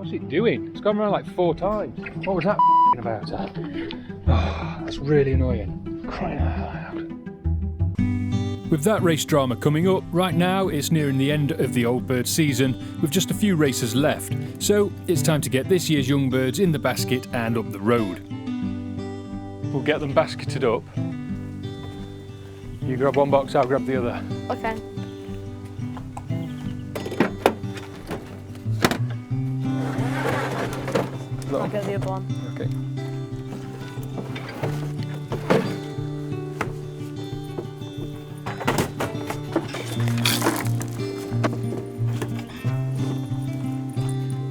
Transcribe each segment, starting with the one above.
What's it doing? It's gone around like 4 times. What was that about? Oh, that's really annoying. Crying out loud. With that race drama coming up, right now it's nearing the end of the old bird season with just a few races left. So it's time to get this year's young birds in the basket and up the road. We'll get them basketed up. You grab one box, I'll grab the other. Okay. I'll get the other one. Okay.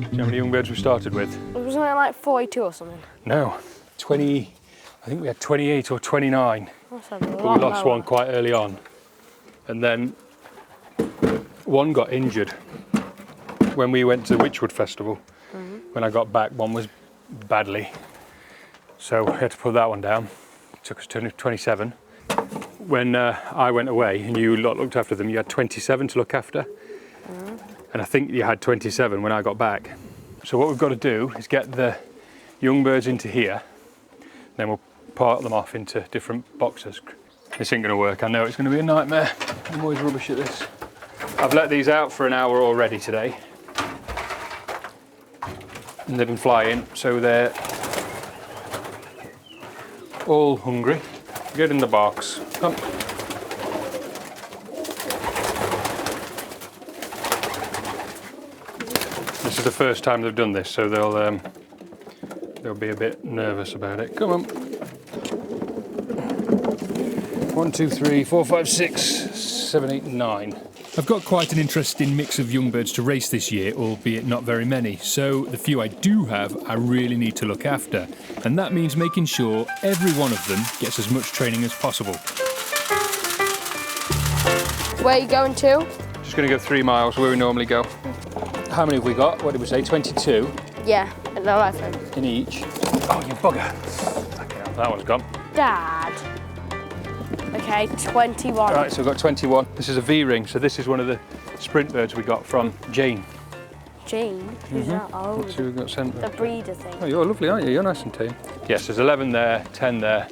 Do you know how many young birds we started with? Wasn't it like 42 or something? No, 20, I think we had 28 or 29. That's a But we lot lost lower. one quite early on. And then one got injured when we went to the Witchwood Festival. When I got back, one was badly. So we had to put that one down. It took us to 27. When I went away and you lot looked after them, you had 27 to look after. And I think you had 27 when I got back. So what we've got to do is get the young birds into here. Then we'll part them off into different boxes. This ain't going to work. I know it's going to be a nightmare. I'm always rubbish at this. I've let these out for an hour already today. And they've been flying, so they're all hungry. Get in the box. Come. This is the first time they've done this, so they'll be a bit nervous about it. Come on. 1, 2, 3, 4, 5, 6, 7, 8, 9. I've got quite an interesting mix of young birds to race this year, albeit not very many, so the few I do have I really need to look after, and that means making sure every one of them gets as much training as possible. Where are you going to? Just going to go 3 miles where we normally go. How many have we got? What did we say? 22 Yeah, and 11. in each. Oh, you bugger. Okay, that one's gone. Dad. Okay, 21. Right, so we've got 21. This is a V-ring, so this is one of the sprint birds we got from Jane. Jane? Who's that? Oh, That's who we got sent. the breeder thing. Oh, you're lovely, aren't you? You're nice and tame. Yes, there's 11 there, 10 there.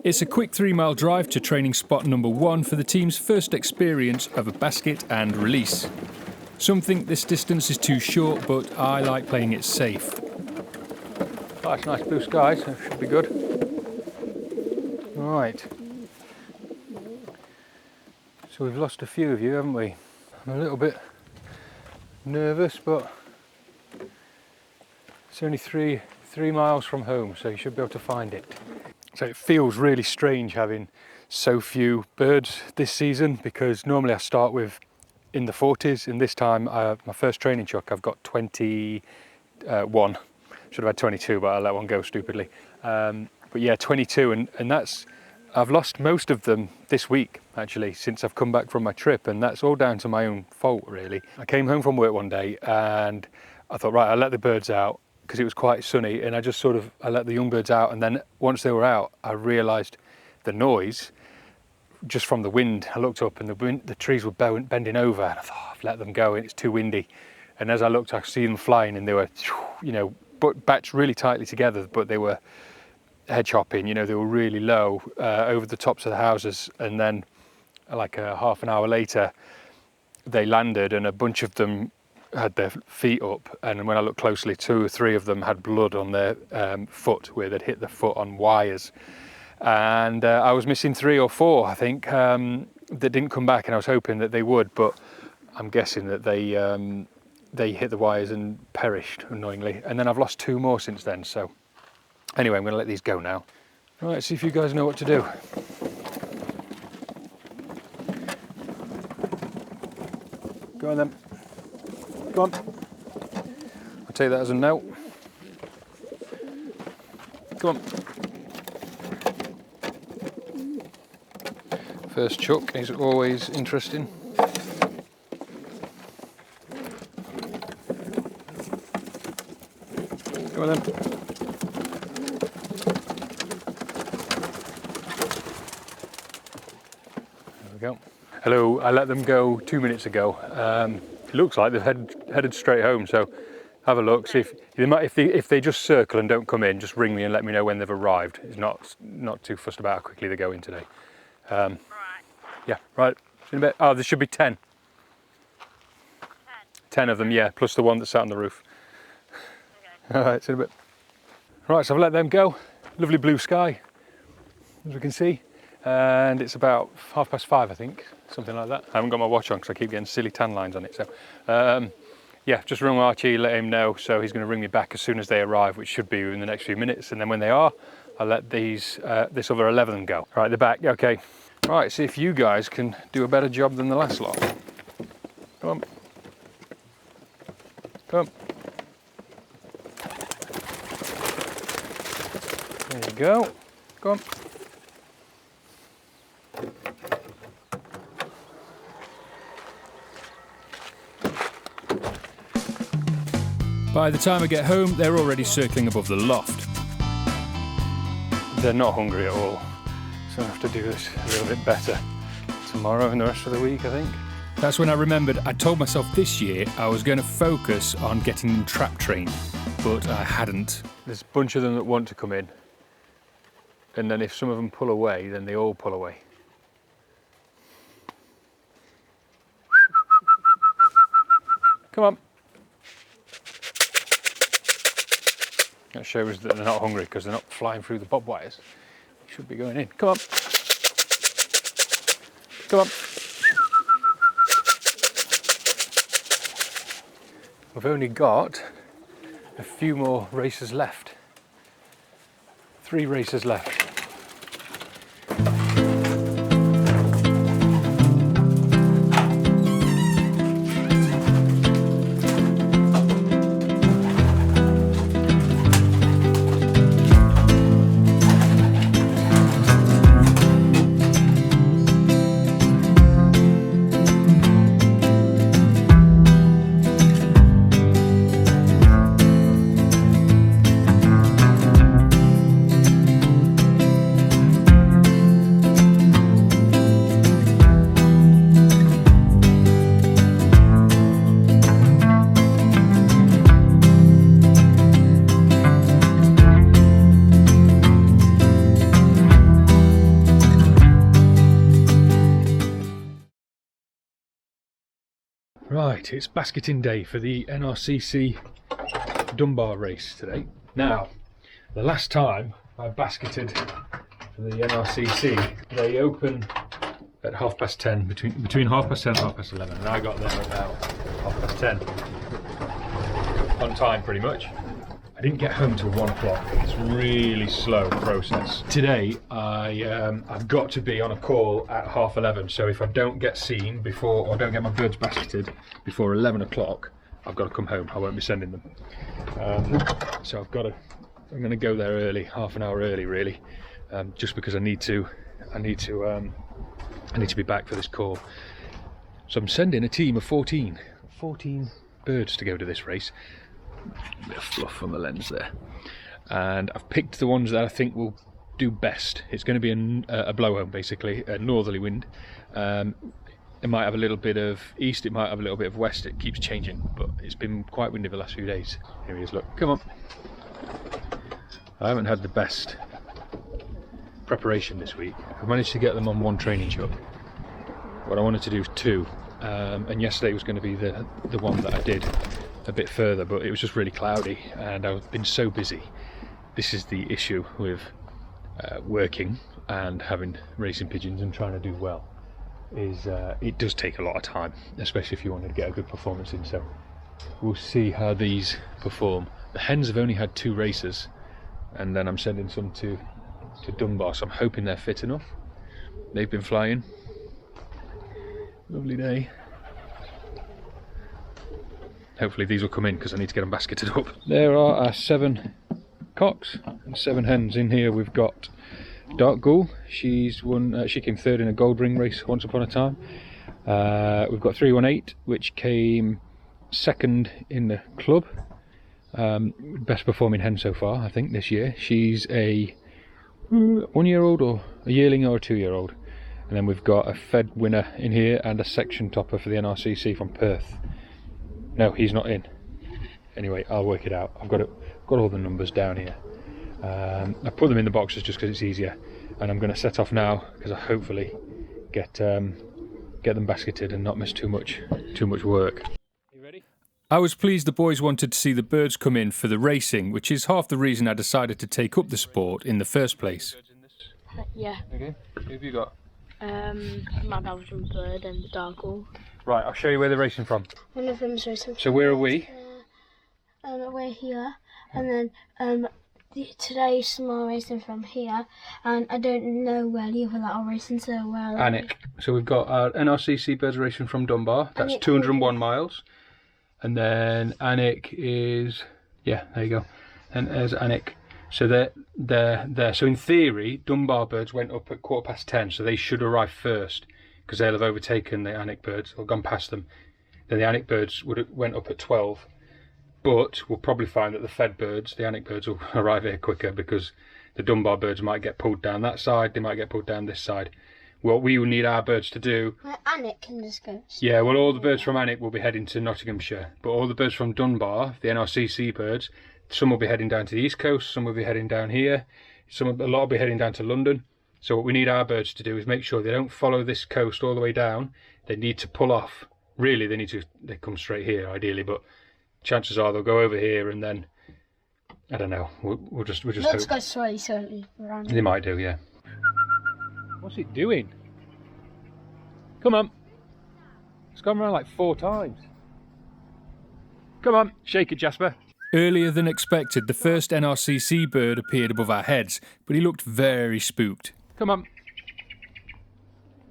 It's a quick 3-mile drive to training spot number 1 for the team's first experience of a basket and release. Some think this distance is too short, but I like playing it safe. Oh, it's nice blue skies, so it should be good. Right. So we've lost a few of you, haven't we? I'm a little bit nervous, but it's only three miles from home, so you should be able to find it. So it feels really strange having so few birds this season, because normally I start with in the 40s, and this time my first training chuck I've got 21. Should have had 22, but I let one go stupidly. But yeah, 22, and that's, I've lost most of them this week actually since I've come back from my trip, and that's all down to my own fault really. I came home from work one day and I thought, right, I'll let the birds out because it was quite sunny, and I let the young birds out, and then once they were out I realised the noise just from the wind. I looked up and the trees were bending over, and I thought, oh, I've let them go and it's too windy. And as I looked I could see them flying, and they were, batched really tightly together, but they were hedge hopping, they were really low over the tops of the houses. And then like half an hour later they landed, and a bunch of them had their feet up, and when I looked closely 2 or 3 of them had blood on their foot, where they'd hit the foot on wires. And I was missing 3 or 4 I think that didn't come back, and I was hoping that they would, but I'm guessing that they hit the wires and perished annoyingly. And then I've lost 2 more since then, so anyway, I'm going to let these go now. Right, see if you guys know what to do. Go on then. Go on. I'll take that as a no. Come on. First chuck is always interesting. Go on then. There we go. Hello, I let them go 2 minutes ago. It looks like they've headed straight home, so Have a look. See if they just circle and don't come in, just ring me and let me know when they've arrived. It's not too fussed about how quickly they go in today. Right. Yeah, right. In a bit. Oh, there should be 10. 10 of them, yeah, plus the one that sat on the roof. Okay. All right, see you in a bit. Right, so I've let them go. Lovely blue sky, as we can see. And it's about 5:30, I think, something like that. I haven't got my watch on because I keep getting silly tan lines on it. So, yeah, just rung Archie, let him know. So he's going to ring me back as soon as they arrive, which should be in the next few minutes. And then when they are, I'll let this other 11 go. Right, they're back. Okay. Right, see if you guys can do a better job than the last lot. Come on. Come on. There you go. Go on. By the time I get home, they're already circling above the loft. They're not hungry at all, so I have to do this a little bit better tomorrow and the rest of the week, I think. That's when I remembered I told myself this year I was going to focus on getting them trap trained, but I hadn't. There's a bunch of them that want to come in, and then if some of them pull away, then they all pull away. Come on. That shows that they're not hungry because they're not flying through the bob wires. They should be going in. Come on. Come on. We've only got a few more races left. 3 races left. Right, it's basketing day for the NRCC Dunbar race today. Now, the last time I basketed for the NRCC, they open at 10:30, between 10:30 and 11:30, and I got there about 10:30. On time, pretty much. I didn't get home till 1 o'clock. It's a really slow process. Today, I've got to be on a call at 11:30. So if I don't get seen before, or don't get my birds basketed before 11 o'clock, I've got to come home. I won't be sending them. So I'm going to go there early, half an hour early, really, just because I need to be back for this call. So I'm sending a team of 14 birds to go to this race. A bit of fluff on the lens there, and I've picked the ones that I think will do best. It's going to be a blow-home, basically, a northerly wind. It might have a little bit of east, it might have a little bit of west. It keeps changing, but it's been quite windy the last few days. Here he is, look, come on. I haven't had the best preparation this week. I've managed to get them on 1 training chuck. What I wanted to do was 2, and yesterday was going to be the one that I did a bit further, but it was just really cloudy and I've been so busy. This is the issue with working and having racing pigeons and trying to do well, is it does take a lot of time, especially if you wanted to get a good performance in. So we'll see how these perform. The hens have only had 2 races, and then I'm sending some to Dunbar, so I'm hoping they're fit enough. They've been flying. Lovely day. Hopefully these will come in because I need to get them basketed up. There are our 7 cocks and 7 hens. In here we've got Dark Ghoul. She's won. She came 3rd in a gold ring race once upon a time. We've got 318, which came 2nd in the club. Best performing hen so far, I think, this year. She's a 1-year-old or a yearling or a 2-year-old. And then we've got a fed winner in here and a section topper for the NRCC from Perth. No, he's not in. Anyway, I'll work it out. I've got all the numbers down here. I put them in the boxes just because it's easier, and I'm going to set off now because I hopefully get them basketed and not miss too much work. You ready? I was pleased the boys wanted to see the birds come in for the racing, which is half the reason I decided to take up the sport in the first place. Yeah. Okay. Who have you got? My Belgian bird and the dargle. Right, I'll show you where they're racing from. One of them's racing. So where are we? We're here, and then today's tomorrow racing from here, and I don't know where the other lot are racing so well. Alnwick. So we've got our NRCC birds racing from Dunbar. That's 201 miles. And then Alnwick is, yeah, there you go. And there's Alnwick. So they're there. So in theory, Dunbar birds went up at 10:15, so they should arrive first because they'll have overtaken the Alnwick birds or gone past them. Then the Alnwick birds went up at 12. But we'll probably find that the fed birds, the Alnwick birds, will arrive here quicker because the Dunbar birds might get pulled down that side, they might get pulled down this side. What we will need our birds to do... Alnwick can just go. Yeah, well, all the birds from Alnwick will be heading to Nottinghamshire, but all the birds from Dunbar, the NRCC birds, some will be heading down to the East Coast, some will be heading down here, a lot will be heading down to London. So what we need our birds to do is make sure they don't follow this coast all the way down. They need to pull off. Really, they come straight here, ideally, but chances are they'll go over here and then, I don't know, we'll just Let's hope. go slowly around. They might do, yeah. What's it doing? Come on. It's gone around like 4 times. Come on, shake it, Jasper. Earlier than expected, the first NRCC bird appeared above our heads, but he looked very spooked. Come on.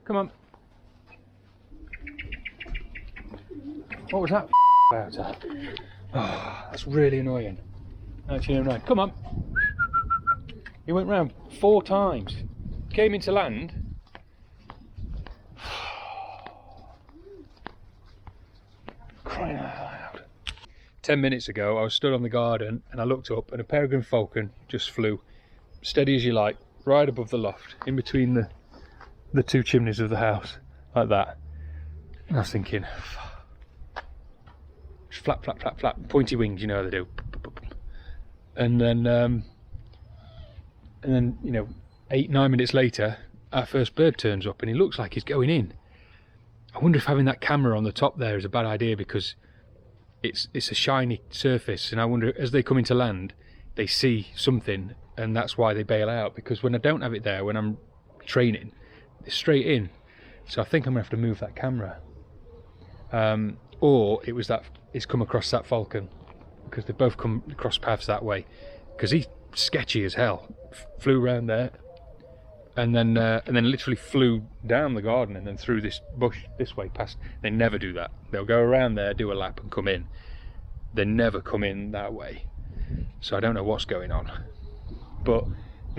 Come on. What was that about? Oh, that's really annoying. 1909. Come on. He went round 4 times. Came into land. Crying out loud. 10 minutes ago, I was stood on the garden and I looked up and a peregrine falcon just flew, steady as you like, right above the loft, in between the 2 chimneys of the house, like that. And I was thinking, just flap, flap, flap, flap, pointy wings, you know how they do. And then, you know, 8-9 minutes later, our first bird turns up and he looks like he's going in. I wonder if having that camera on the top there is a bad idea because it's a shiny surface, and I wonder as they come into land, they see something and that's why they bail out, because when I don't have it there, when I'm training, it's straight in. So I think I'm gonna have to move that camera. Or it's come across that falcon, because they both come across paths that way, because he's sketchy as hell. Flew around there and then literally flew down the garden and then through this bush this way past. They never do that. They'll go around there, do a lap and come in. They never come in that way. So I don't know what's going on, but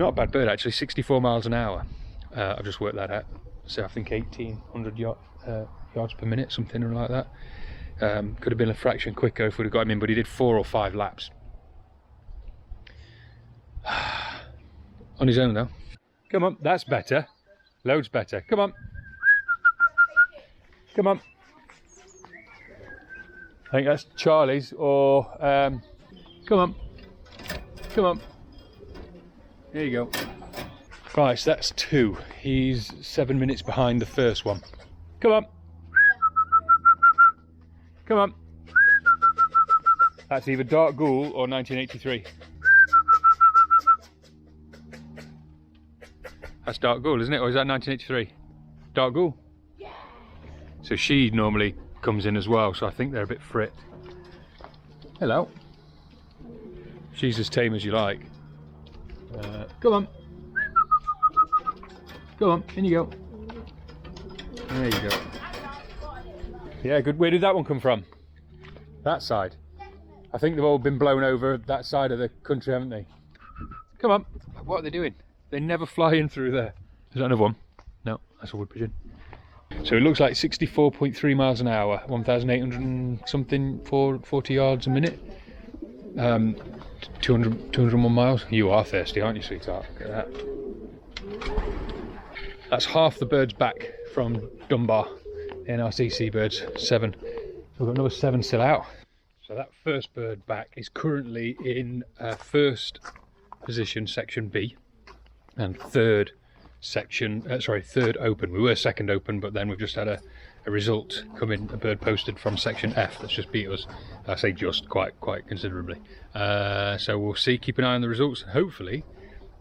not a bad bird actually. 64 miles an hour. I've just worked that out. So I think 1800 yards per minute, something like that. Could have been a fraction quicker if we'd have got him in, but he did 4 or 5 laps. On his own though. Come on, that's better. Loads better. Come on. Come on. I think that's Charlie's or come on. Come on. There you go. Right, so that's 2. He's 7 minutes behind the first one. Come on. Come on. That's either Dark Ghoul or 1983. That's Dark Ghoul, isn't it? Or is that 1983? Dark Ghoul? Yeah. So she normally comes in as well, so I think they're a bit frit. Hello. She's as tame as you like. Come on. Come on, in you go. There you go. Yeah, good. Where did that one come from? That side. I think they've all been blown over that side of the country, haven't they? Come on. What are they doing? They never fly in through there. Is that another one? No, that's a wood pigeon. So it looks like 64.3 miles an hour, 1,800 and something, 40 yards a minute. 201 miles. You are thirsty, aren't you, sweetheart? Look at that. That's half the birds back from Dunbar. NRCC birds, 7. So we've got another 7 still out. So that first bird back is currently in first position, section B, and third open. We were second open, but then we've just had a result come in, a bird posted from section F that's just beat us. I say just quite considerably. So we'll see, keep an eye on the results, and hopefully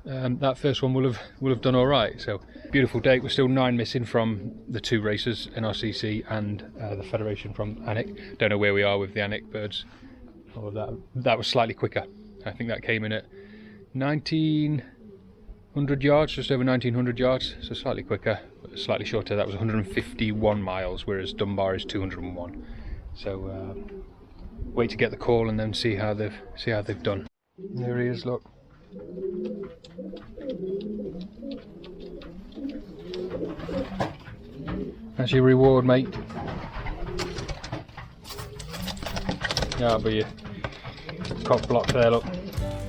that first one will have done all right. So beautiful day. We're still 9 missing from the 2 racers, NRCC and the Federation from Alnwick. Don't know where we are with the Alnwick birds. All of that was slightly quicker. I think that came in at 1900 yards, just over 1900 yards, so slightly quicker, but slightly shorter. That was 151 miles, whereas Dunbar is 201. So wait to get the call and then see how they've done. There he is, look. That's your reward, mate. That'll be your cock block there, look.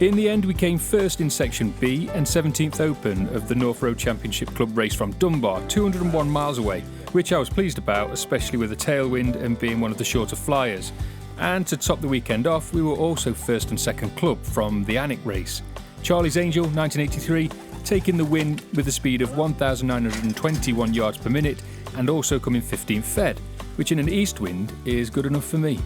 In the end, we came first in Section B and 17th Open of the North Road Championship Club race from Dunbar, 201 miles away, which I was pleased about, especially with the tailwind and being one of the shorter flyers. And to top the weekend off, we were also first and second club from the Alnwick race. Charlie's Angel, 1983, taking the win with a speed of 1,921 yards per minute and also coming 15th fed, which in an east wind is good enough for me.